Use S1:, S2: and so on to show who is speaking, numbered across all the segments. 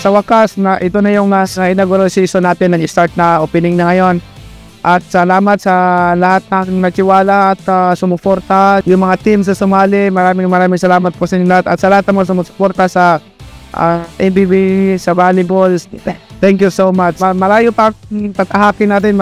S1: sa wakas, na ito na yung sa inaugural season natin, nag-start na, opening na ngayon. At salamat sa lahat ng nagtiwala at sumuporta. Yung mga teams sa sumali, maraming salamat po sa inyo lahat. At sa lahat ng mga sumuporta sa ABB, sa volleyball, thank you so much. Malayo pa pagkahakin natin,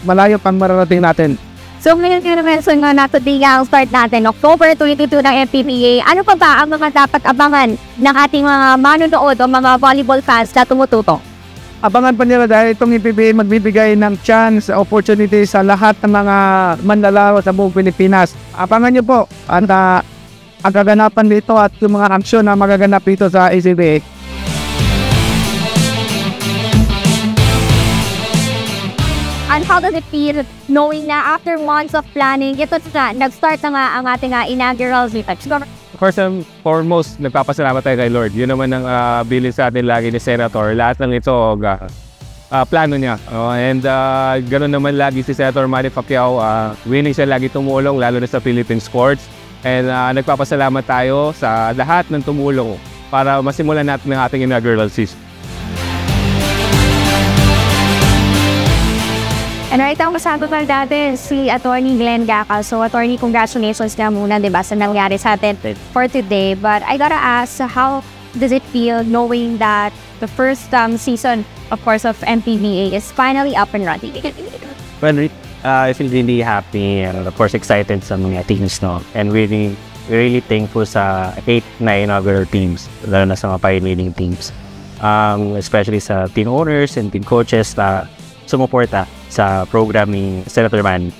S1: malayo pang mararating natin.
S2: So ngayon mention nga na today ang start natin, October 22 ng MPBA. Ano pa ba ang mga dapat abangan ng ating mga manonood o mga volleyball fans na tumututo?
S1: Abangan pa nila dahil itong MPBA magbibigay ng chance, opportunity sa lahat ng mga manlalaro sa buong Pilipinas. Abangan nyo po at ang kaganapan dito at yung mga aksyon na magaganap dito sa ACBA.
S2: And how does it feel knowing na after months of planning, ito na, nag-start na nga ang ating inaugural meeting?
S3: First and foremost, nagpapasalamat tayo kay Lord. Yun naman ang bilin sa atin lagi ni Senator. Lahat ng ito, plano niya. And ganoon naman lagi si Senator Manny Pacquiao. Willing siya lagi tumulong, lalo na sa Philippine sports. And nagpapasalamat tayo sa lahat ng tumulong para masimulan natin ang ating inaugural season.
S2: And right now, kasama pa natin si Attorney Glenn Gacal. So, Attorney, congratulations na muna, diba, sa nangyari sa atin for today. But I gotta ask, how does it feel knowing that the first season, of course, of MPBA is finally up and running?
S4: Well, I feel really happy and of course excited sa mga teams, no? And really thankful sa 8 na inaugural teams, lalo na sa mga pioneering teams. Especially sa team owners and team coaches na sumuporta sa program ni Senator Manny.